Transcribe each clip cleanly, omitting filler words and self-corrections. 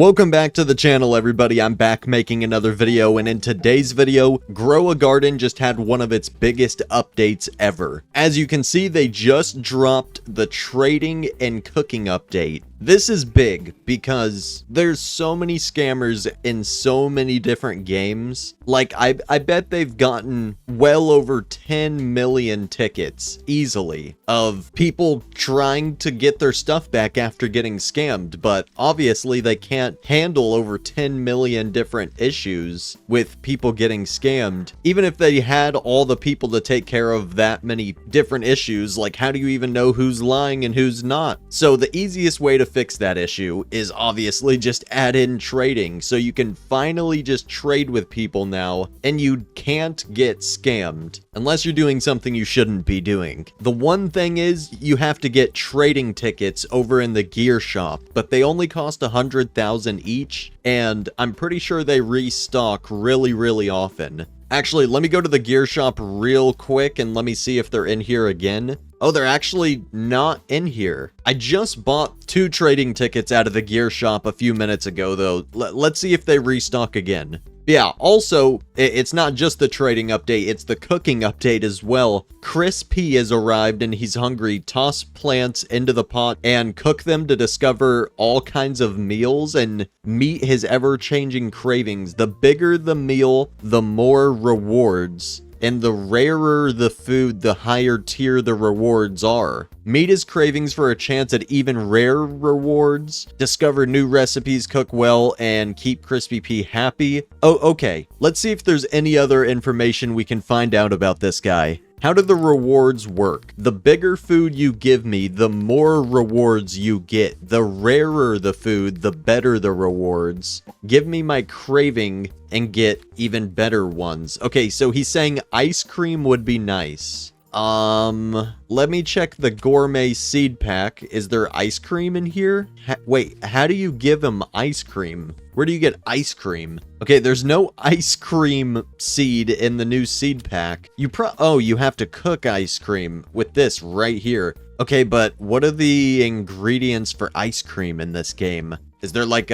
Welcome back to the channel, everybody. I'm back making another video, and in today's video, Grow a Garden just had one of its biggest updates ever. As you can see, they just dropped the trading and cooking update. This is big because there's so many scammers in so many different games. Like, I bet they've gotten well over 10 million tickets easily of people trying to get their stuff back after getting scammed, but obviously they can't handle over 10 million different issues with people getting scammed. Even if they had all the people to take care of that many different issues, like how do you even know who's lying and who's not? So the easiest way to fix that issue is obviously just add in trading, so you can finally just trade with people now and you can't get scammed unless you're doing something you shouldn't be doing. The one thing is you have to get trading tickets over in the gear shop, but they only cost 100,000 each, and I'm pretty sure they restock really often. Actually, let me go to the gear shop real quick and let me see if they're in here again. Oh, they're actually not in here. I just bought 2 trading tickets out of the gear shop a few minutes ago, though. Let's see if they restock again. Yeah, also, it's not just the trading update, it's the cooking update as well. Chris P has arrived and he's hungry. Toss plants into the pot and cook them to discover all kinds of meals and meet his ever-changing cravings. The bigger the meal, the more rewards. And the rarer the food, the higher tier the rewards are. Meet his cravings for a chance at even rarer rewards. Discover new recipes, cook well, and keep Crispy P happy. Oh, okay. Let's see if there's any other information we can find out about this guy. How do the rewards work? The bigger food you give me, the more rewards you get. The rarer the food, the better the rewards. Give me my craving and get even better ones. Okay, so he's saying ice cream would be nice. Let me check the gourmet seed pack. Is there ice cream in here? Wait, how do you give him ice cream? Where do you get ice cream? Okay, there's no ice cream seed in the new seed pack. Oh, you have to cook ice cream with this right here. Okay, but what are the ingredients for ice cream in this game? Is there like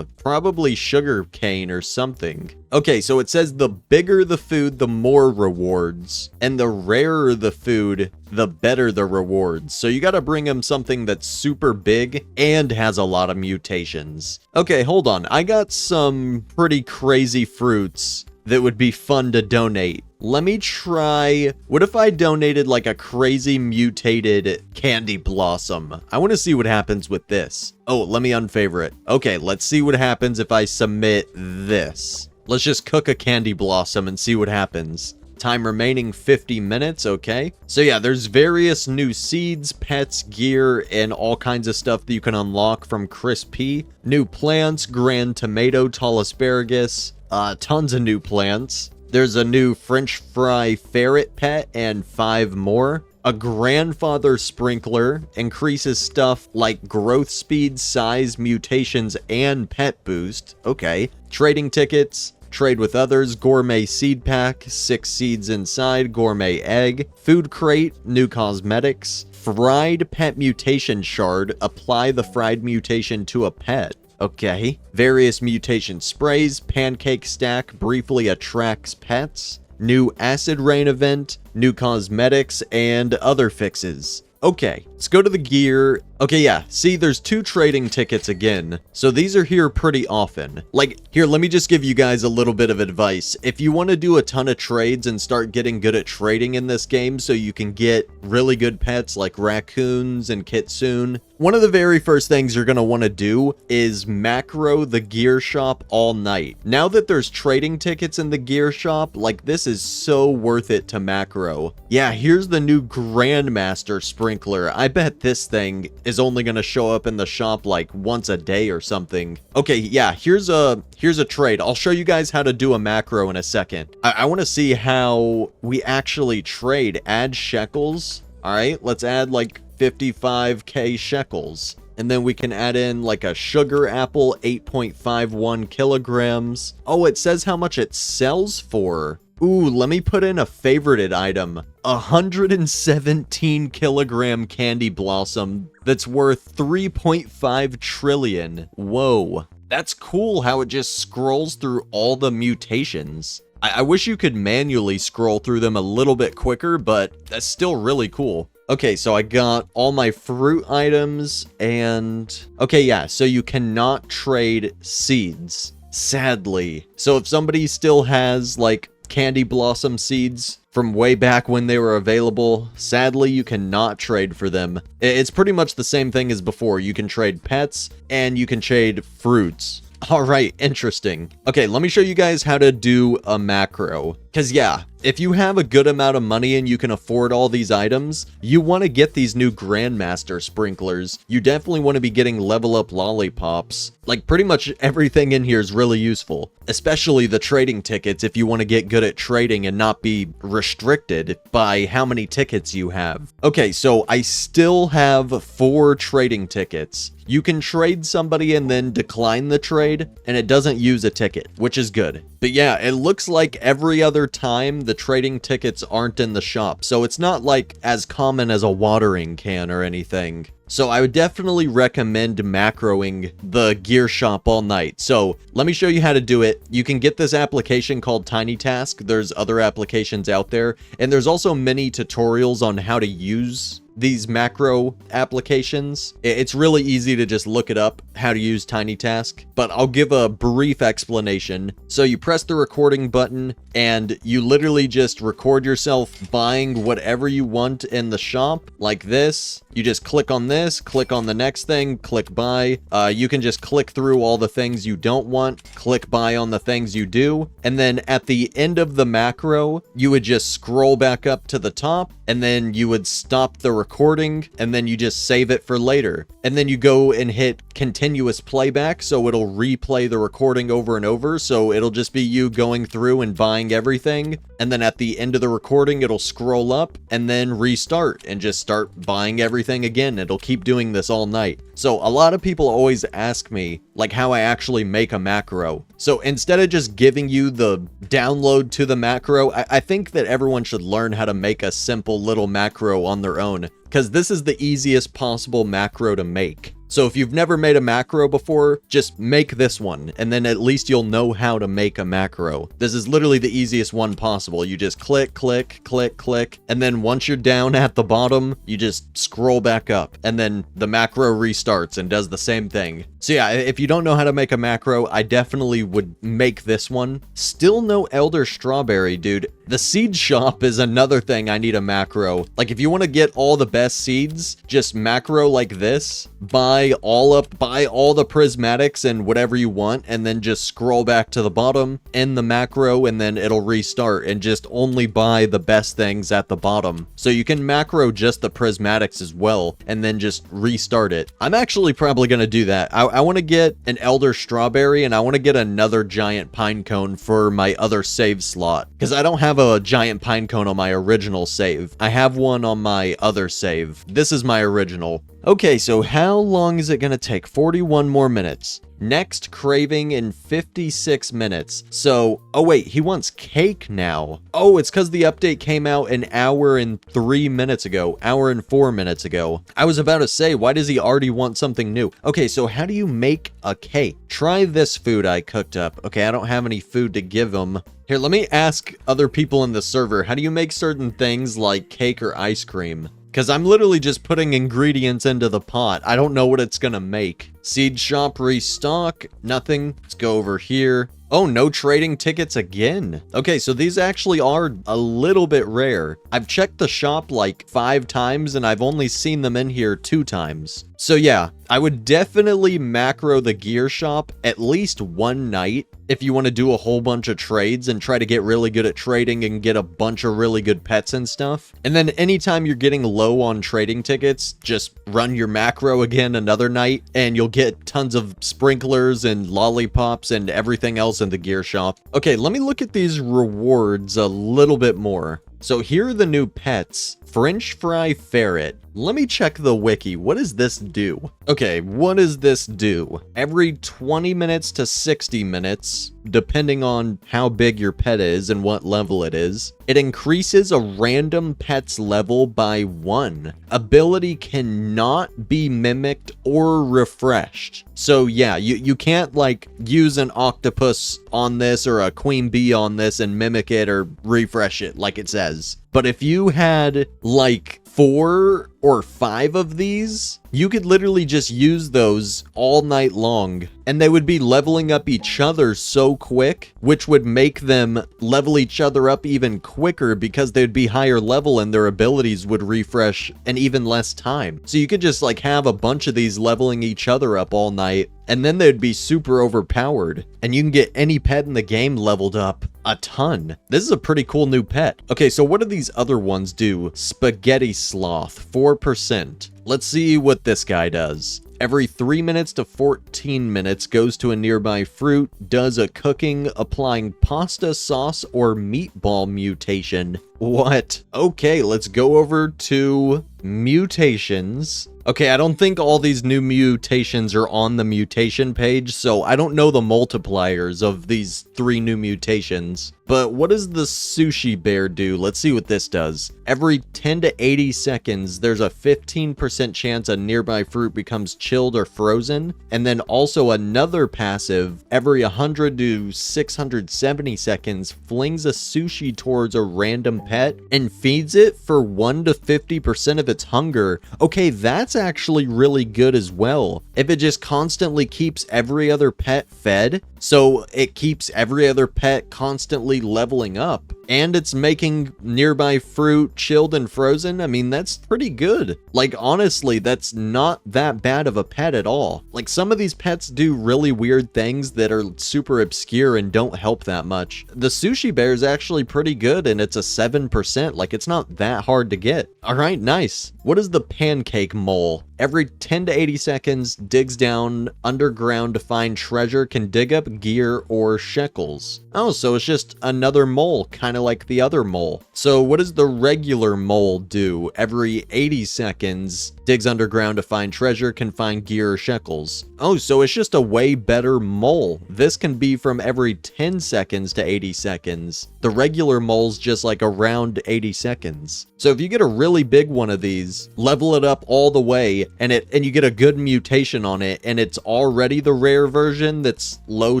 probably sugar cane or something? Okay, so it says the bigger the food, the more rewards. And the rarer the food, the better the rewards. So you gotta bring him something that's super big and has a lot of mutations. Okay, hold on. I got some pretty crazy fruits that would be fun to donate. Let me try. What if I donated like a crazy mutated candy blossom? I want to see what happens with this. Oh, let me unfavorite. Okay, let's see what happens if I submit this. Let's just cook a candy blossom and see what happens. Time remaining 50 minutes, okay. So yeah, there's various new seeds, pets, gear, and all kinds of stuff that you can unlock from Chris P. New plants, grand tomato, tall asparagus, tons of new plants. There's a new French fry ferret pet and 5 more. A grandfather sprinkler increases stuff like growth speed, size, mutations, and pet boost. Okay. Trading tickets. Trade with others, gourmet seed pack, 6 seeds inside, gourmet egg, food crate, new cosmetics, fried pet mutation shard, apply the fried mutation to a pet. Okay. Various mutation sprays, pancake stack, briefly attracts pets, new acid rain event, new cosmetics, and other fixes. Okay, let's go to the gear. Okay, yeah, see, there's 2 trading tickets again, so these are here pretty often. Like, here, let me just give you guys a little bit of advice. If you want to do a ton of trades and start getting good at trading in this game so you can get really good pets like raccoons and kitsune, one of the very first things you're going to want to do is macro the gear shop all night. Now that there's trading tickets in the gear shop, like, this is so worth it to macro. Yeah, here's the new Grandmaster Sprinkler. I bet this thing is only going to show up in the shop like once a day or something. Okay, yeah, here's a trade. I'll show you guys how to do a macro in a second. I want to see how we actually trade. Add shekels. All right, let's add like 55k shekels. And then we can add in like a sugar apple, 8.51 kilograms. Oh, it says how much it sells for. Ooh, let me put in a favorited item. 117 kilogram candy blossom that's worth 3.5 trillion. Whoa. That's cool how it just scrolls through all the mutations. I wish you could manually scroll through them a little bit quicker, but that's still really cool. Okay, so I got all my fruit items and... Okay, yeah, so you cannot trade seeds, sadly. So if somebody still has, like, candy blossom seeds from way back when they were available, sadly, you cannot trade for them. It's pretty much the same thing as before. You can trade pets and you can trade fruits. All right, interesting. Okay, let me show you guys how to do a macro. Because yeah, if you have a good amount of money and you can afford all these items, you want to get these new Grandmaster sprinklers. You definitely want to be getting level up lollipops. Like pretty much everything in here is really useful, especially the trading tickets if you want to get good at trading and not be restricted by how many tickets you have. Okay, so I still have 4 trading tickets. You can trade somebody and then decline the trade, and it doesn't use a ticket, which is good. But yeah, it looks like every other time the trading tickets aren't in the shop, so it's not like as common as a watering can or anything. So I would definitely recommend macroing the gear shop all night. So let me show you how to do it. You can get this application called Tiny Task. There's other applications out there, and there's also many tutorials on how to use these macro applications. It's really easy to just look it up, how to use Tiny Task, but I'll give a brief explanation. So you press the recording button and you literally just record yourself buying whatever you want in the shop, like this. You just click on this, click on the next thing, click buy. You can just click through all the things you don't want, click buy on the things you do, and then at the end of the macro, you would just scroll back up to the top, and then you would stop the recording, and then you just save it for later. And then you go and hit continuous playback, so it'll replay the recording over and over, so it'll just be you going through and buying everything, and then at the end of the recording, it'll scroll up, and then restart, and just start buying everything again. It'll keep doing this all night. So a lot of people always ask me, like, how I actually make a macro. So instead of just giving you the download to the macro, I think that everyone should learn how to make a simple little macro on their own, because this is the easiest possible macro to make. So if you've never made a macro before, just make this one, and then at least you'll know how to make a macro. This is literally the easiest one possible. You just click, click, click, click, and then once you're down at the bottom, you just scroll back up, and then the macro restarts and does the same thing. So yeah, if you don't know how to make a macro, I definitely would make this one. Still no Elder Strawberry, dude. The seed shop is another thing I need a macro. Like if you want to get all the best seeds, just macro like this, buy all the prismatics and whatever you want, and then just scroll back to the bottom, end the macro, and then it'll restart, and just only buy the best things at the bottom. So you can macro just the prismatics as well, and then just restart it. I'm actually probably going to do that. I want to get an Elder Strawberry, and I want to get another giant pine cone for my other save slot, because I don't have a giant pine cone on my original save. I have one on my other save. This is my original. Okay, so how long is it gonna take? 41 more minutes. Next craving in 56 minutes. So, oh wait, he wants cake now. Oh, it's because the update came out an hour and 3 minutes ago. Hour and 4 minutes ago. I was about to say, why does he already want something new? Okay, so how do you make a cake? Try this food I cooked up. Okay, I don't have any food to give him. Here, let me ask other people in the server, how do you make certain things like cake or ice cream? Because I'm literally just putting ingredients into the pot. I don't know what it's gonna make. Seed shop restock. Nothing. Let's go over here. Oh, no trading tickets again. Okay, so these actually are a little bit rare. I've checked the shop like 5 times and I've only seen them in here 2 times. So yeah, I would definitely macro the gear shop at least one night if you want to do a whole bunch of trades and try to get really good at trading and get a bunch of really good pets and stuff. And then anytime you're getting low on trading tickets, just run your macro again another night and you'll get tons of sprinklers and lollipops and everything else in the gear shop. Okay, let me look at these rewards a little bit more. So here are the new pets. French fry ferret. Let me check the wiki. What does this do? Okay, what does this do? Every 20 minutes to 60 minutes, depending on how big your pet is and what level it is, it increases a random pet's level by 1. Ability cannot be mimicked or refreshed. So yeah, you can't like use an octopus on this or a queen bee on this and mimic it or refresh it like it says. But if you had like 4 or 5 of these, you could literally just use those all night long, and they would be leveling up each other so quick, which would make them level each other up even quicker because they'd be higher level and their abilities would refresh in even less time. So you could just like have a bunch of these leveling each other up all night, and then they'd be super overpowered, and you can get any pet in the game leveled up a ton. This is a pretty cool new pet. Okay, so what do these other ones do? Spaghetti Sloth, 4%. Let's see what this guy does. Every 3 minutes to 14 minutes goes to a nearby fruit, does a cooking, applying pasta sauce or meatball mutation. What? Okay, let's go over to mutations. Okay, I don't think all these new mutations are on the mutation page, so I don't know the multipliers of these 3 new mutations. But what does the sushi bear do? Let's see what this does. Every 10 to 80 seconds, there's a 15% chance a nearby fruit becomes chilled or frozen. And then also another passive, every 100 to 670 seconds, flings a sushi towards a random pet and feeds it for 1 to 50% of its hunger. Okay, that's actually really good as well. If it just constantly keeps every other pet fed, so it keeps every other pet constantly leveling up, and it's making nearby fruit chilled and frozen, I mean, that's pretty good. Like, honestly, that's not that bad of a pet at all. Like, some of these pets do really weird things that are super obscure and don't help that much. The sushi bear is actually pretty good, and it's a 7%. Like, it's not that hard to get. All right, nice. What is the pancake mole? Every 10 to 80 seconds, digs down underground to find treasure, can dig up gear or shekels. Oh, so it's just another mole, kind of like the other mole. So what does the regular mole do? Every 80 seconds, digs underground to find treasure, can find gear or shekels. Oh, so it's just a way better mole. This can be from every 10 seconds to 80 seconds. The regular mole's just like around 80 seconds. So if you get a really big one of these, level it up all the way, and you get a good mutation on it, and it's already the rare version that's low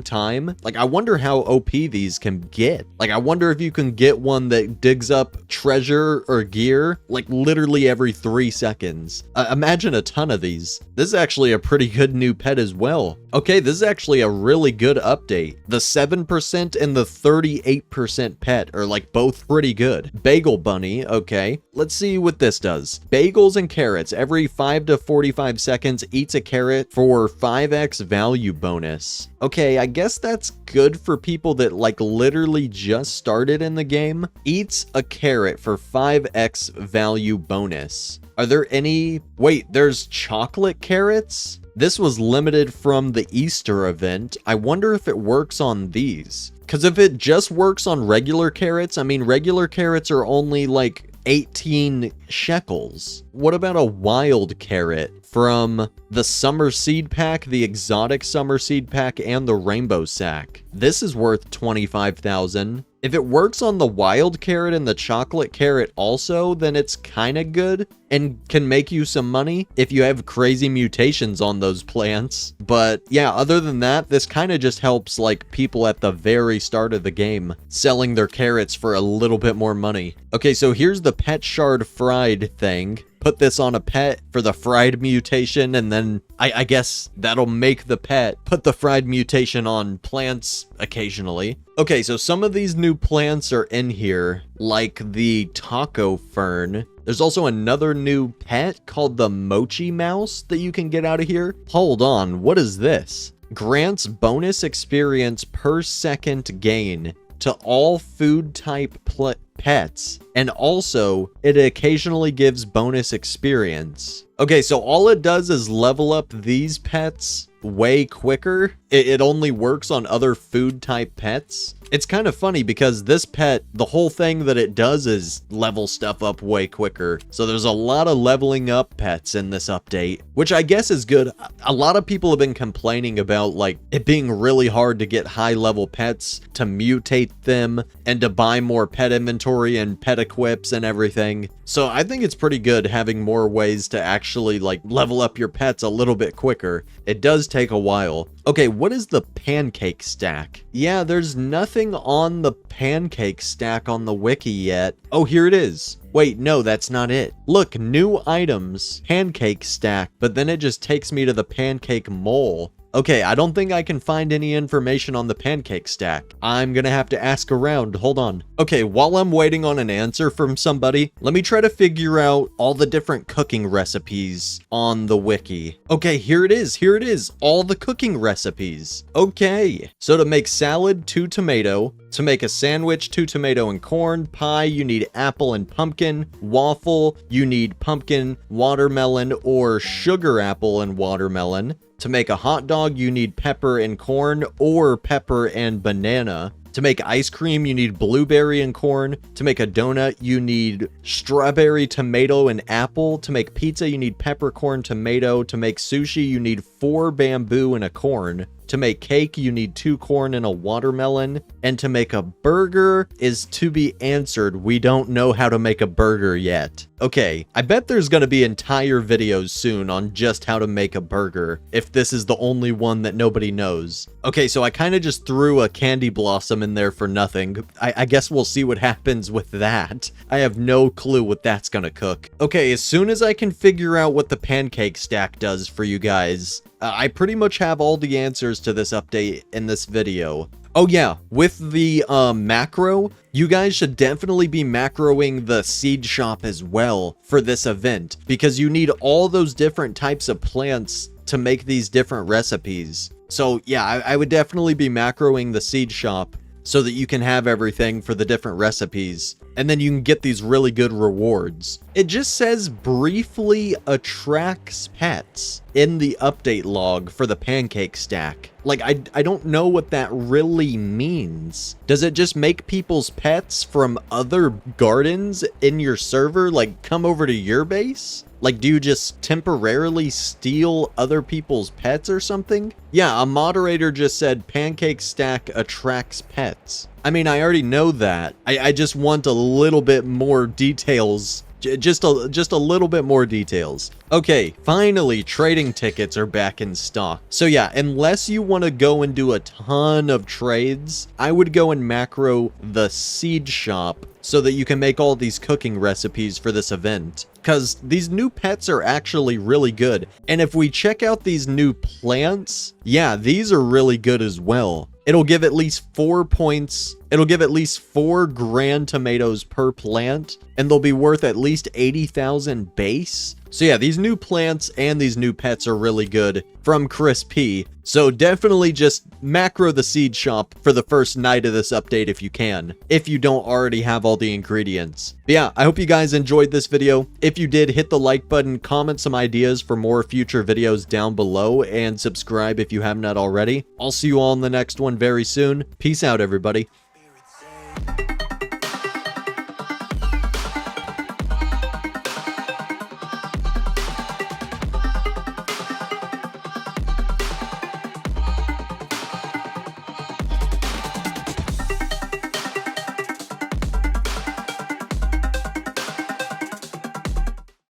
time. Like, I wonder how OP these can get. Like, I wonder if you can get one that digs up treasure or gear like literally every 3 seconds. Imagine a ton of these. This is actually a pretty good new pet as well. Okay, this is actually a really good update. The 7% and the 38% pet are like both pretty good. Bagel Bunny, okay. Let's see what this does. Bagels and carrots. Every 5 to 45 seconds, eats a carrot for 5x value bonus. Okay, I guess that's good for people that like literally just started in the game. Eats a carrot for 5x value bonus. Are there any... Wait, there's chocolate carrots? This was limited from the Easter event. I wonder if it works on these. Because if it just works on regular carrots, I mean, regular carrots are only like 18 shekels. What about a wild carrot from the summer seed pack, the exotic summer seed pack, and the rainbow sack? This is worth 25,000. If it works on the wild carrot and the chocolate carrot also, then it's kind of good and can make you some money if you have crazy mutations on those plants. But yeah, other than that, this kind of just helps like people at the very start of the game selling their carrots for a little bit more money. Okay, so here's the pet shard fried thing. Put this on a pet for the fried mutation, and then I guess that'll make the pet put the fried mutation on plants occasionally. Okay, so some of these new plants are in here, like the taco fern. There's also another new pet called the mochi mouse that you can get out of here. Hold on, what is this? Grants bonus experience per second gain to all food type pets, and also it occasionally gives bonus experience. Okay, so all it does is level up these pets way quicker. It only works on other food type pets. It's kind of funny because this pet, the whole thing that it does is level stuff up way quicker. So there's a lot of leveling up pets in this update, which I guess is good. A lot of people have been complaining about like it being really hard to get high level pets, to mutate them, and to buy more pet inventory and pet equips and everything. So I think it's pretty good having more ways to actually like level up your pets a little bit quicker. It does take a while. Okay, what is the pancake stack? Yeah, there's nothing on the pancake stack on the wiki yet. Oh, here it is. Wait, no, that's not it. Look, new items, pancake stack, but then it just takes me to the pancake mole. Okay, I don't think I can find any information on the pancake stack. I'm gonna have to ask around. Hold on. Okay, while I'm waiting on an answer from somebody, let me try to figure out all the different cooking recipes on the wiki. Okay, here it is. Here it is. All the cooking recipes. Okay, so to make salad, 2 tomato. To make a sandwich, 2 tomato and corn. Pie, you need apple and pumpkin. Waffle, you need pumpkin, watermelon, or sugar apple and watermelon. To make a hot dog, you need pepper and corn or pepper and banana. To make ice cream, you need blueberry and corn. To make a donut, you need strawberry, tomato, and apple. To make pizza, you need peppercorn, tomato. To make sushi, you need 4 bamboo and a corn. To make cake, you need 2 corn and a watermelon. And to make a burger is to be answered. We don't know how to make a burger yet. Okay, I bet there's gonna be entire videos soon on just how to make a burger, if this is the only one that nobody knows. Okay, so I kind of just threw a candy blossom in there for nothing. I guess we'll see what happens with that. I have no clue what that's gonna cook. Okay, as soon as I can figure out what the pancake stack does for you guys, I pretty much have all the answers to this update in this video. Oh yeah, with the macro, you guys should definitely be macroing the seed shop as well for this event, because you need all those different types of plants to make these different recipes. So yeah, I would definitely be macroing the seed shop so that you can have everything for the different recipes, and then you can get these really good rewards. It just says briefly attracts pets in the update log for the pancake stack. Like, I don't know what that really means. Does it just make people's pets from other gardens in your server, like, come over to your base? Like, do you just temporarily steal other people's pets or something? Yeah, a moderator just said pancake stack attracts pets. I mean, I already know that. I just want a little bit more details. Just a little bit more details. Okay, finally, trading tickets are back in stock. So yeah, unless you want to go and do a ton of trades, I would go and macro the seed shop so that you can make all these cooking recipes for this event. Because these new pets are actually really good. And if we check out these new plants, yeah, these are really good as well. It'll give at least 4 points. It'll give at least 4 grand tomatoes per plant, and they'll be worth at least 80,000 base. So yeah, these new plants and these new pets are really good from Chris P. So definitely just macro the seed shop for the first night of this update if you can, if you don't already have all the ingredients. But yeah, I hope you guys enjoyed this video. If you did, hit the like button, comment some ideas for more future videos down below, and subscribe if you have not already. I'll see you all in the next one very soon. Peace out, everybody.